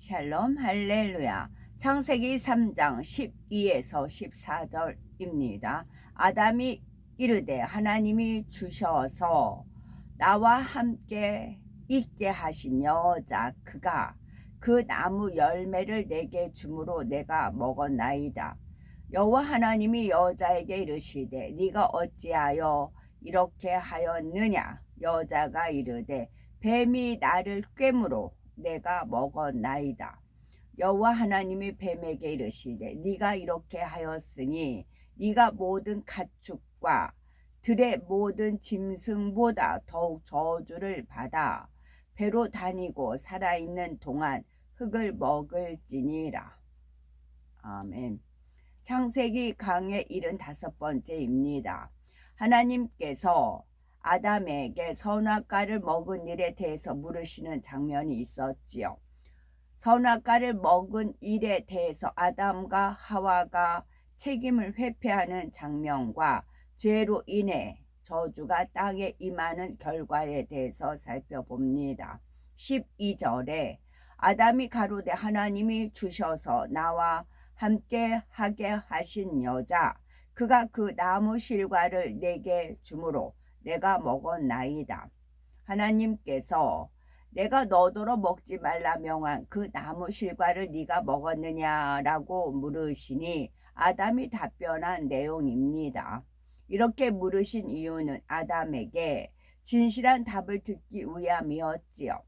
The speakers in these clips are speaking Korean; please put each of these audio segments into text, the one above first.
샬롬 할렐루야. 창세기 3장 12에서 14절입니다. 아담이 이르되 하나님이 주셔서 나와 함께 있게 하신 여자 그가 그 나무 열매를 내게 주므로 내가 먹었나이다. 여호와 하나님이 여자에게 이르시되 네가 어찌하여 이렇게 하였느냐. 여자가 이르되 뱀이 나를 꿰므로 내가 먹었나이다. 여호와 하나님이 뱀에게 이르시되 네가 이렇게 하였으니 네가 모든 가축과 들의 모든 짐승보다 더욱 저주를 받아 배로 다니고 살아있는 동안 흙을 먹을지니라. 아멘. 창세기 강의 75번째입니다. 하나님께서 아담에게 선악과를 먹은 일에 대해서 물으시는 장면이 있었지요. 선악과를 먹은 일에 대해서 아담과 하와가 책임을 회피하는 장면과 죄로 인해 저주가 땅에 임하는 결과에 대해서 살펴봅니다. 12절에 아담이 가로되 하나님이 주셔서 나와 함께 하게 하신 여자 그가 그 나무 실과를 내게 주므로 내가 먹었나이다. 하나님께서 내가 너더러 먹지 말라 명한 그 나무 실과를 네가 먹었느냐라고 물으시니 아담이 답변한 내용입니다. 이렇게 물으신 이유는 아담에게 진실한 답을 듣기 위함이었지요.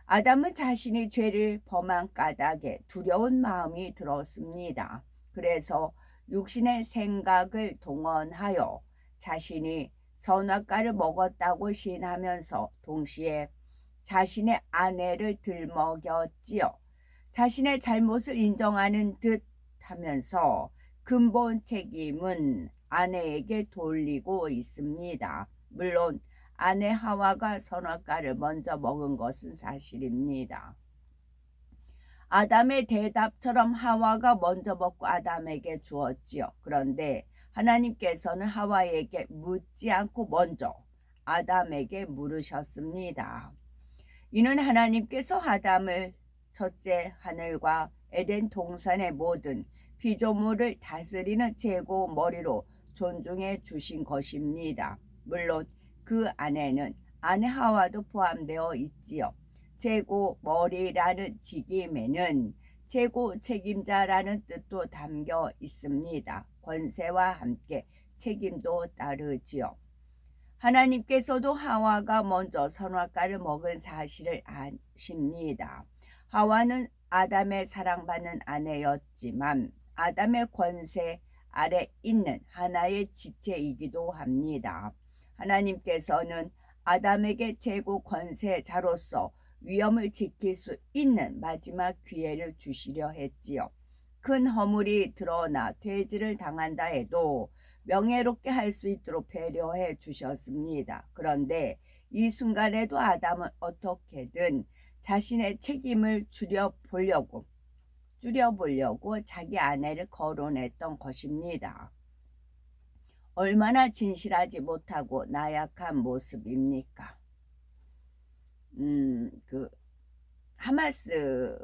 아담은 자신이 죄를 범한 까닭에 두려운 마음이 들었습니다. 그래서 육신의 생각을 동원하여 자신이 선악과를 먹었다고 시인하면서 동시에 자신의 아내를 들먹였지요. 자신의 잘못을 인정하는 듯 하면서 근본 책임은 아내에게 돌리고 있습니다. 물론 아내 하와가 선악과를 먼저 먹은 것은 사실입니다. 아담의 대답처럼 하와가 먼저 먹고 아담에게 주었지요. 그런데 하나님께서는 하와에게 묻지 않고 먼저 아담에게 물으셨습니다. 이는 하나님께서 아담을 첫째 하늘과 에덴 동산의 모든 피조물을 다스리는 최고 머리로 존중해 주신 것입니다. 물론 그 안에는 아내 하와도 포함되어 있지요. 최고 머리라는 직임에는 최고 책임자라는 뜻도 담겨 있습니다. 권세와 함께 책임도 따르지요. 하나님께서도 하와가 먼저 선악과를 먹은 사실을 아십니다. 하와는 아담의 사랑받는 아내였지만 아담의 권세 아래 있는 하나의 지체이기도 합니다. 하나님께서는 아담에게 최고 권세자로서 위엄을 지킬 수 있는 마지막 기회를 주시려 했지요. 큰 허물이 드러나 퇴직을 당한다 해도 명예롭게 할 수 있도록 배려해 주셨습니다. 그런데 이 순간에도 아담은 어떻게든 자신의 책임을 줄여보려고 자기 아내를 거론했던 것입니다. 얼마나 진실하지 못하고 나약한 모습입니까? 하마스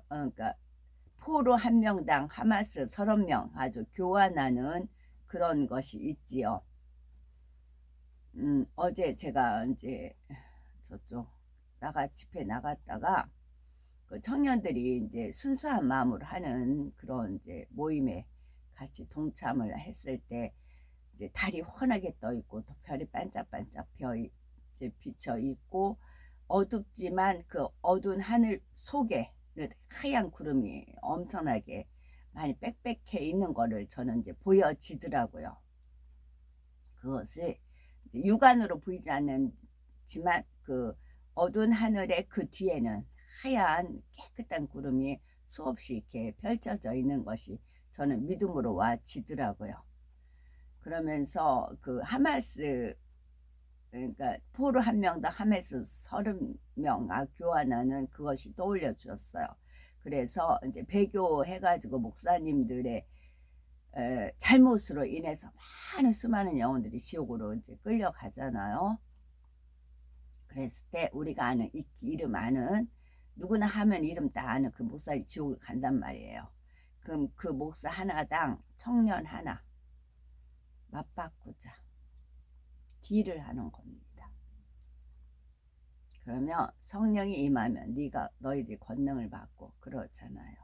그러니까 포로 한 명당 하마스 30명 아주 교환하는 그런 것이 있지요. 어제 제가 이제 저쪽 집회 나갔다가 그 청년들이 이제 순수한 마음으로 하는 그런 이제 모임에 같이 동참을 했을 때 이제 달이 환하게 떠 있고 또 별이 반짝반짝 이제 비쳐 있고 어둡지만 그 어두운 하늘 속에 하얀 구름이 엄청나게 많이 빽빽해 있는 거를 저는 이제 보여지더라고요. 그것을 육안으로 보이지 않지만 그 어두운 하늘의 그 뒤에는 하얀 깨끗한 구름이 수없이 이렇게 펼쳐져 있는 것이 저는 믿음으로 와지더라고요. 그러면서 그 하마스 그러니까 포로 한 명당 하마스 30명 교환하는 그것이 떠올려 주었어요. 그래서 이제 배교해가지고 목사님들의 잘못으로 인해서 수많은 영혼들이 지옥으로 이제 끌려가잖아요. 그랬을 때 우리가 아는 이름 아는 누구나 하면 이름 다 아는 그 목사이 지옥을 간단 말이에요. 그럼 그 목사 하나당 청년 하나 맞바꾸자. 딜을 하는 겁니다. 그러면 성령이 임하면 너희들이 권능을 받고 그렇잖아요.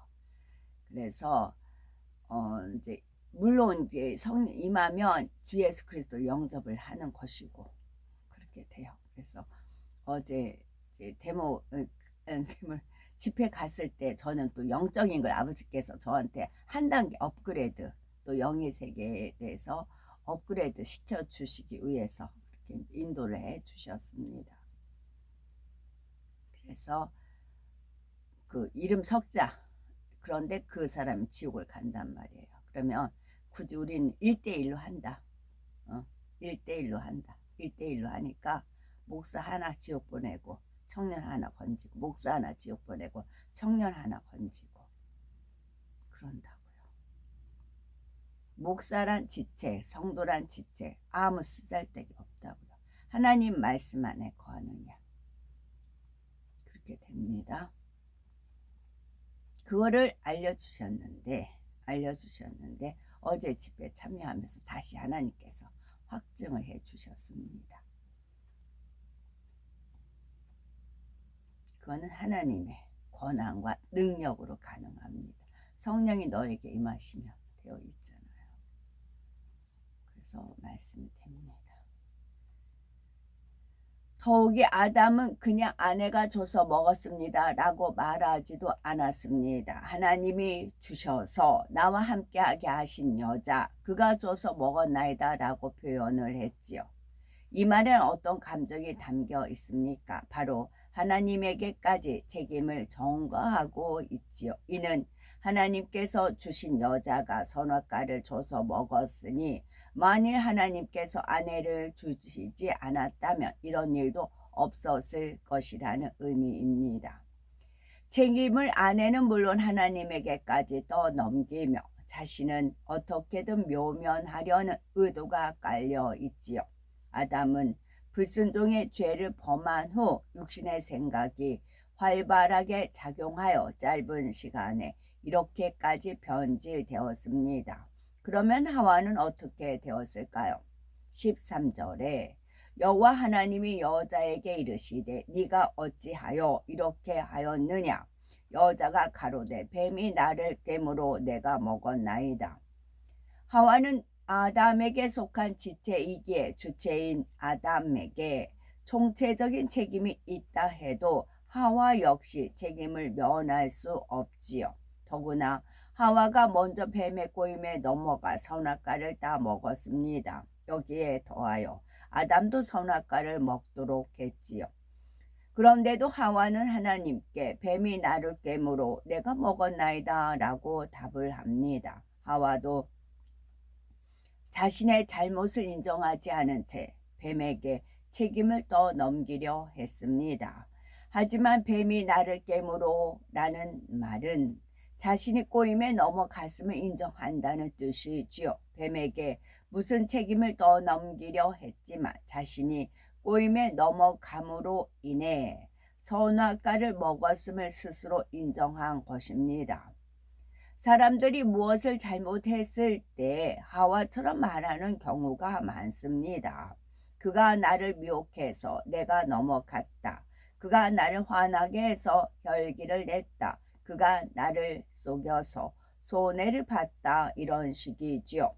그래서 이제 물론 이제 성령 임하면 주 예수 그리스도 영접을 하는 것이고 그렇게 돼요. 그래서 어제 이제 집회 갔을 때 저는 또 영적인 걸 아버지께서 저한테 한 단계 업그레이드, 또 영의 세계에 대해서 업그레이드 시켜 주시기 위해서 그렇게 인도를 해 주셨습니다. 그래서 그 이름 석자, 그런데 그 사람이 지옥을 간단 말이에요. 그러면 굳이 우리는 1대1로 한다. 1대1로 한다. 1대1로 하니까 목사 하나 지옥 보내고 청년 하나 건지고, 목사 하나 지옥 보내고 청년 하나 건지고 그런다고요. 목사란 지체, 성도란 지체 아무 쓰잘데기 없다고요. 하나님 말씀 안에 거하느냐, 그렇게 됩니다. 그거를 알려주셨는데 어제 집회 참여하면서 다시 하나님께서 확증을 해 주셨습니다. 그거는 하나님의 권한과 능력으로 가능합니다. 성령이 너에게 임하시면 되어 있잖아요. 그래서 말씀이 됩니다. 더욱이 아담은 그냥 아내가 줘서 먹었습니다 라고 말하지도 않았습니다. 하나님이 주셔서 나와 함께하게 하신 여자, 그가 줘서 먹었나이다 라고 표현을 했지요. 이 말엔 어떤 감정이 담겨 있습니까? 바로 하나님에게까지 책임을 전가하고 있지요. 이는 하나님께서 주신 여자가 선악과를 줘서 먹었으니 만일 하나님께서 아내를 주시지 않았다면 이런 일도 없었을 것이라는 의미입니다. 책임을 아내는 물론 하나님에게까지 떠넘기며 자신은 어떻게든 묘면하려는 의도가 깔려 있지요. 아담은 불순종의 죄를 범한 후 육신의 생각이 활발하게 작용하여 짧은 시간에 이렇게까지 변질되었습니다. 그러면 하와는 어떻게 되었을까요? 13절에 여호와 하나님이 여자에게 이르시되 네가 어찌하여 이렇게 하였느냐? 여자가 가로되 뱀이 나를 깨므로 내가 먹었나이다. 하와는 아담에게 속한 지체이기에 주체인 아담에게 총체적인 책임이 있다 해도 하와 역시 책임을 면할 수 없지요. 더구나 하와가 먼저 뱀의 꼬임에 넘어가 선악과를 다 먹었습니다. 여기에 더하여 아담도 선악과를 먹도록 했지요. 그런데도 하와는 하나님께 뱀이 나를 깨므로 내가 먹었나이다 라고 답을 합니다. 하와도 자신의 잘못을 인정하지 않은 채 뱀에게 책임을 떠넘기려 했습니다. 하지만 뱀이 나를 깨므로 라는 말은 자신이 꼬임에 넘어갔음을 인정한다는 뜻이지요. 뱀에게 무슨 책임을 떠넘기려 했지만 자신이 꼬임에 넘어감으로 인해 선악과를 먹었음을 스스로 인정한 것입니다. 사람들이 무엇을 잘못했을 때 하와처럼 말하는 경우가 많습니다. 그가 나를 미혹해서 내가 넘어갔다. 그가 나를 화나게 해서 혈기를 냈다. 그가 나를 속여서 손해를 봤다. 이런 식이지요.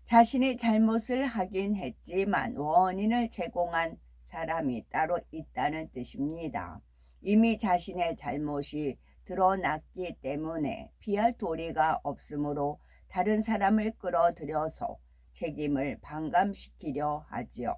자신이 잘못을 하긴 했지만 원인을 제공한 사람이 따로 있다는 뜻입니다. 이미 자신의 잘못이 드러났기 때문에 피할 도리가 없으므로 다른 사람을 끌어들여서 책임을 반감시키려 하지요.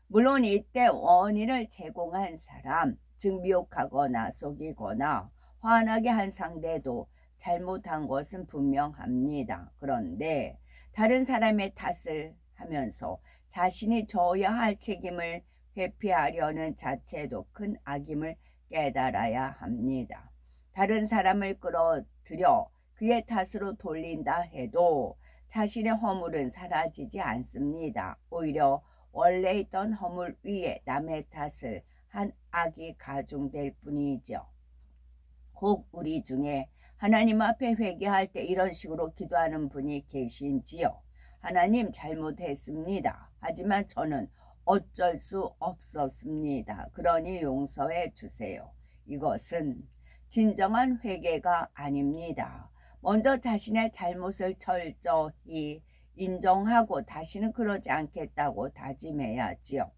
물론 이때 원인을 제공한 사람, 즉 미혹하거나 속이거나 화나게 한 상대도 잘못한 것은 분명합니다. 그런데 다른 사람의 탓을 하면서 자신이 져야 할 책임을 회피하려는 자체도 큰 악임을 깨달아야 합니다. 다른 사람을 끌어들여 그의 탓으로 돌린다 해도 자신의 허물은 사라지지 않습니다. 오히려 원래 있던 허물 위에 남의 탓을 한 악이 가중될 뿐이죠. 혹 우리 중에 하나님 앞에 회개할 때 이런 식으로 기도하는 분이 계신지요? 하나님 잘못했습니다. 하지만 저는 어쩔 수 없었습니다. 그러니 용서해 주세요. 이것은 진정한 회개가 아닙니다. 먼저 자신의 잘못을 철저히 인정하고 다시는 그러지 않겠다고 다짐해야지요.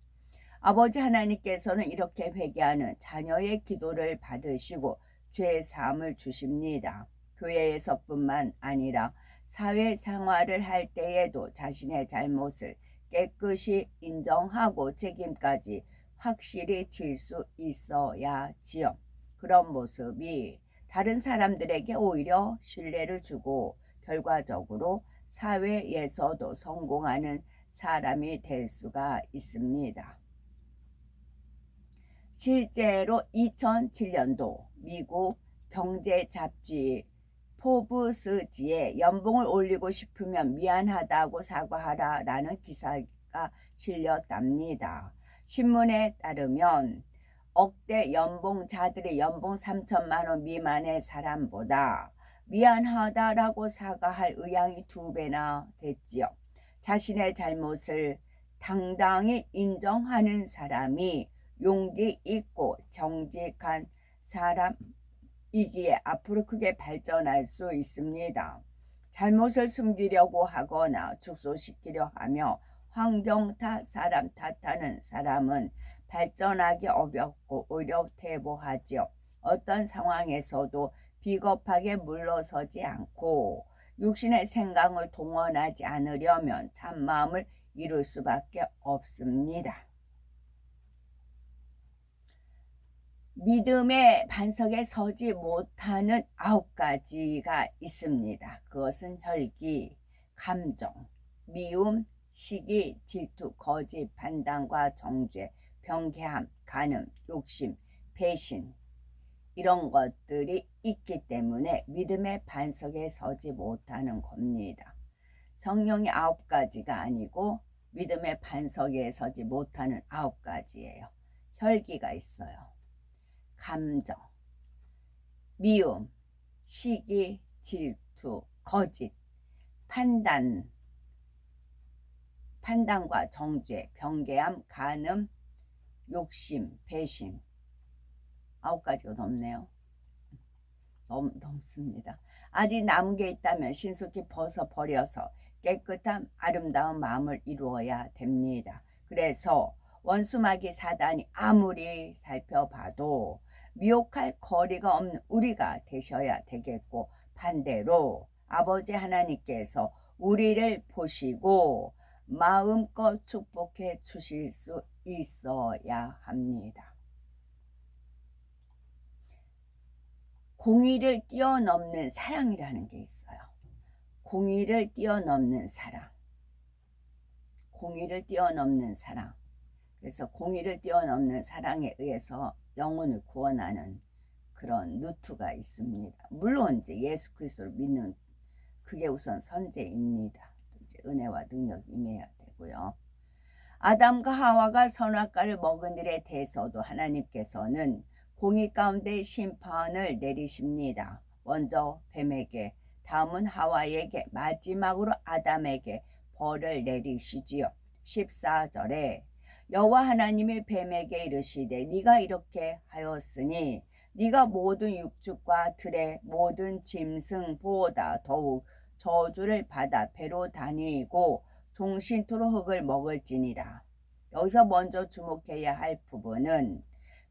아버지 하나님께서는 이렇게 회개하는 자녀의 기도를 받으시고 죄 사함을 주십니다. 교회에서뿐만 아니라 사회생활을 할 때에도 자신의 잘못을 깨끗이 인정하고 책임까지 확실히 질 수 있어야지요. 그런 모습이 다른 사람들에게 오히려 신뢰를 주고 결과적으로 사회에서도 성공하는 사람이 될 수가 있습니다. 실제로 2007년도 미국 경제 잡지 포브스지에 연봉을 올리고 싶으면 미안하다고 사과하라 라는 기사가 실렸답니다. 신문에 따르면 억대 연봉자들의 연봉 3천만 원 미만의 사람보다 미안하다라고 사과할 의향이 2배나 됐지요. 자신의 잘못을 당당히 인정하는 사람이 용기 있고 정직한 사람이기에 앞으로 크게 발전할 수 있습니다. 잘못을 숨기려고 하거나 축소시키려 하며 환경 탓, 사람 탓하는 사람은 발전하기 어렵고 오히려 퇴보하지요. 어떤 상황에서도 비겁하게 물러서지 않고 육신의 생각을 동원하지 않으려면 참마음을 이룰 수밖에 없습니다. 믿음의 반석에 서지 못하는 9가지가 있습니다. 그것은 혈기, 감정, 미움, 시기, 질투, 거짓, 판단과 정죄, 변개함, 간음, 욕심, 배신 이런 것들이 있기 때문에 믿음의 반석에 서지 못하는 겁니다. 성령이 9가지가 아니고 믿음의 반석에 서지 못하는 9가지예요. 혈기가 있어요. 감정, 미움, 시기, 질투, 거짓, 판단과 정죄, 변개함, 간음, 욕심, 배신. 9가지가 넘네요. 넘습니다. 아직 남은 게 있다면 신속히 벗어버려서 깨끗한 아름다운 마음을 이루어야 됩니다. 그래서 원수마귀 사단이 아무리 살펴봐도 미혹할 거리가 없는 우리가 되셔야 되겠고, 반대로 아버지 하나님께서 우리를 보시고 마음껏 축복해 주실 수 있어야 합니다. 공의를 뛰어넘는 사랑이라는 게 있어요. 공의를 뛰어넘는 사랑. 공의를 뛰어넘는 사랑. 그래서 공의를 뛰어넘는 사랑에 의해서 영혼을 구원하는 그런 루트가 있습니다. 물론 이제 예수 그리스도를 믿는 그게 우선 선제입니다. 이제 은혜와 능력이 임해야 되고요. 아담과 하와가 선악과를 먹은 일에 대해서도 하나님께서는 공의 가운데 심판을 내리십니다. 먼저 뱀에게, 다음은 하와에게, 마지막으로 아담에게 벌을 내리시지요. 14절에 여호와 하나님이 뱀에게 이르시되 네가 이렇게 하였으니 네가 모든 육축과 들의 모든 짐승보다 더욱 저주를 받아 배로 다니고 종신토록 흙을 먹을지니라. 여기서 먼저 주목해야 할 부분은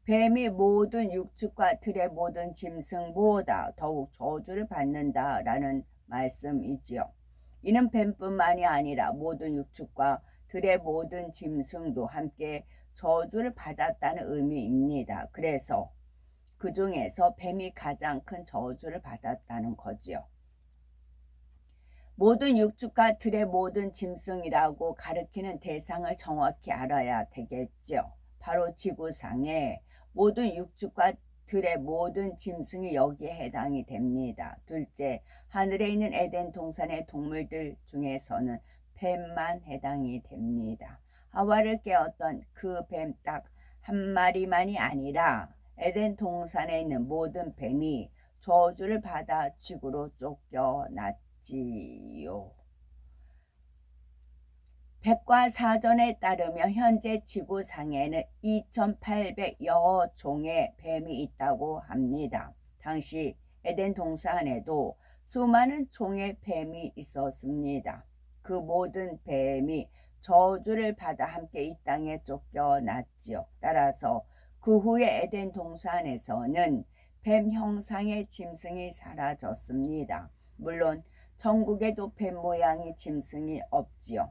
뱀이 모든 육축과 들의 모든 짐승보다 더욱 저주를 받는다라는 말씀이지요. 이는 뱀뿐만이 아니라 모든 육축과 들의 모든 짐승도 함께 저주를 받았다는 의미입니다. 그래서 그 중에서 뱀이 가장 큰 저주를 받았다는 거지요. 모든 육축과 들의 모든 짐승이라고 가리키는 대상을 정확히 알아야 되겠죠. 바로 지구상의 모든 육축과 들의 모든 짐승이 여기에 해당이 됩니다. 둘째, 하늘에 있는 에덴 동산의 동물들 중에서는 뱀만 해당이 됩니다. 하와를 깨웠던 그 뱀 딱 한 마리만이 아니라 에덴 동산에 있는 모든 뱀이 저주를 받아 지구로 쫓겨났지요. 백과사전에 따르면 현재 지구상에는 2800여 종의 뱀이 있다고 합니다. 당시 에덴 동산에도 수많은 종의 뱀이 있었습니다. 그 모든 뱀이 저주를 받아 함께 이 땅에 쫓겨났지요. 따라서 그 후에 에덴 동산에서는 뱀 형상의 짐승이 사라졌습니다. 물론 전국에도 뱀 모양의 짐승이 없지요.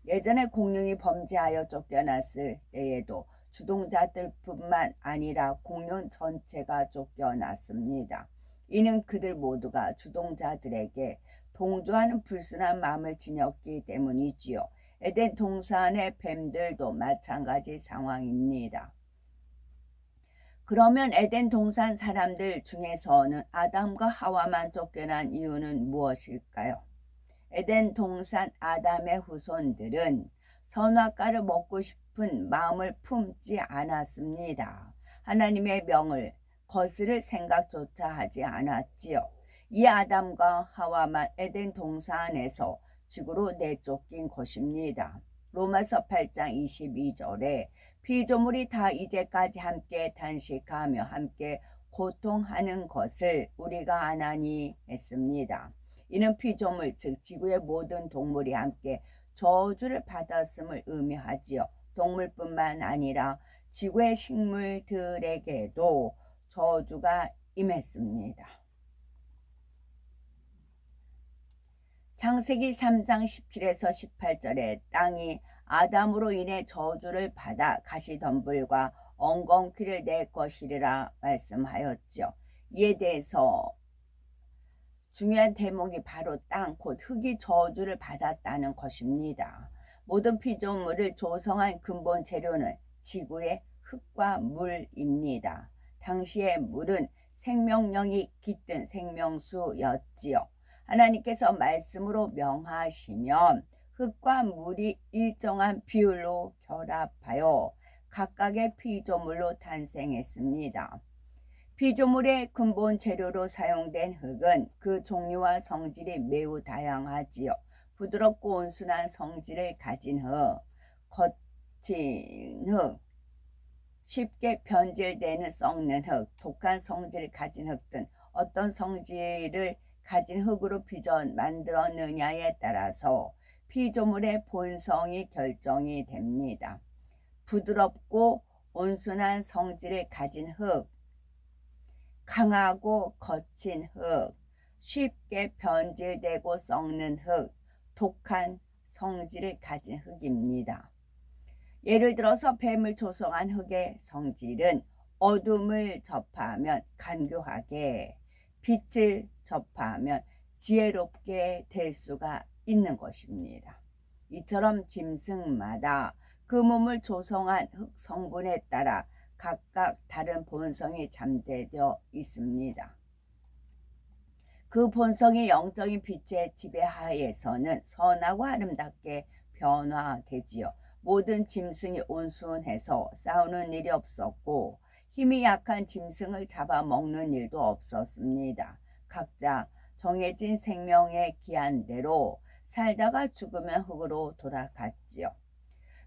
예전에 공룡이 범죄하여 쫓겨났을 때에도 주동자들뿐만 아니라 공룡 전체가 쫓겨났습니다. 이는 그들 모두가 주동자들에게 동조하는 불순한 마음을 지녔기 때문이지요. 에덴 동산의 뱀들도 마찬가지 상황입니다. 그러면 에덴 동산 사람들 중에서는 아담과 하와만 쫓겨난 이유는 무엇일까요? 에덴 동산 아담의 후손들은 선악과를 먹고 싶은 마음을 품지 않았습니다. 하나님의 명을 거스를 생각조차 하지 않았지요. 이 아담과 하와만 에덴 동산에서 지구로 내쫓긴 것입니다. 로마서 8장 22절에 피조물이 다 이제까지 함께 탄식하며 함께 고통하는 것을 우리가 아나니 했습니다. 이는 피조물 즉 지구의 모든 동물이 함께 저주를 받았음을 의미하지요. 동물뿐만 아니라 지구의 식물들에게도 저주가 임했습니다. 창세기 3장 17에서 18절에 땅이 아담으로 인해 저주를 받아 가시덤불과 엉겅퀴를 낼 것이리라 말씀하였죠. 이에 대해서 중요한 대목이 바로 땅, 곧 흙이 저주를 받았다는 것입니다. 모든 피조물을 조성한 근본 재료는 지구의 흙과 물입니다. 당시의 물은 생명력이 깃든 생명수였지요. 하나님께서 말씀으로 명하시면 흙과 물이 일정한 비율로 결합하여 각각의 피조물로 탄생했습니다. 피조물의 근본 재료로 사용된 흙은 그 종류와 성질이 매우 다양하지요. 부드럽고 온순한 성질을 가진 흙, 거친 흙, 쉽게 변질되는 썩는 흙, 독한 성질을 가진 흙 등 어떤 성질을 가진 흙으로 빚어 만들었느냐에 따라서 피조물의 본성이 결정이 됩니다. 부드럽고 온순한 성질을 가진 흙, 강하고 거친 흙, 쉽게 변질되고 썩는 흙, 독한 성질을 가진 흙입니다. 예를 들어서 뱀을 조성한 흙의 성질은 어둠을 접하면 간교하게, 빛을 접하면 지혜롭게 될 수가 있는 것입니다. 이처럼 짐승마다 그 몸을 조성한 흙 성분에 따라 각각 다른 본성이 잠재되어 있습니다. 그 본성이 영적인 빛의 지배하에서는 선하고 아름답게 변화되지요. 모든 짐승이 온순해서 싸우는 일이 없었고 힘이 약한 짐승을 잡아먹는 일도 없었습니다. 각자 정해진 생명의 기한대로 살다가 죽으면 흙으로 돌아갔지요.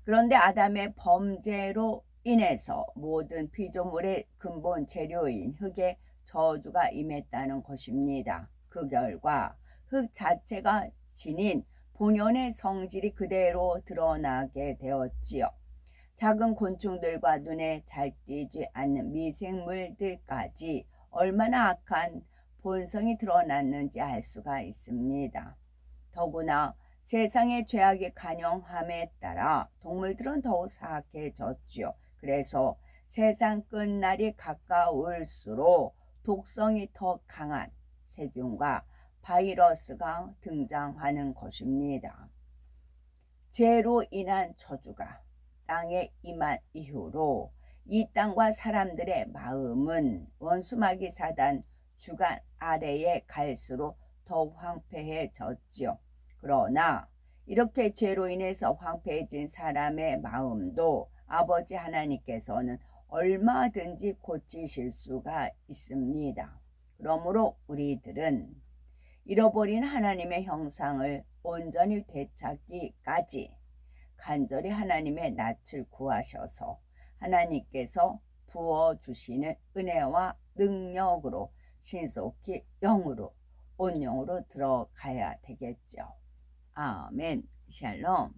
그런데 아담의 범죄로 인해서 모든 피조물의 근본 재료인 흙에 저주가 임했다는 것입니다. 그 결과 흙 자체가 지닌 본연의 성질이 그대로 드러나게 되었지요. 작은 곤충들과 눈에 잘 띄지 않는 미생물들까지 얼마나 악한 본성이 드러났는지 알 수가 있습니다. 더구나 세상의 죄악이 간영함에 따라 동물들은 더욱 사악해졌지요. 그래서 세상 끝날이 가까울수록 독성이 더 강한 세균과 바이러스가 등장하는 것입니다. 죄로 인한 저주가 땅에 임한 이후로 이 땅과 사람들의 마음은 원수마귀 사단 주관 아래에 갈수록 더욱 황폐해졌지요. 그러나 이렇게 죄로 인해서 황폐해진 사람의 마음도 아버지 하나님께서는 얼마든지 고치실 수가 있습니다. 그러므로 우리들은 잃어버린 하나님의 형상을 온전히 되찾기까지 간절히 하나님의 낯을 구하셔서 하나님께서 부어주시는 은혜와 능력으로 신속히 영으로 온 영으로 들어가야 되겠죠. 아멘. 샬롬.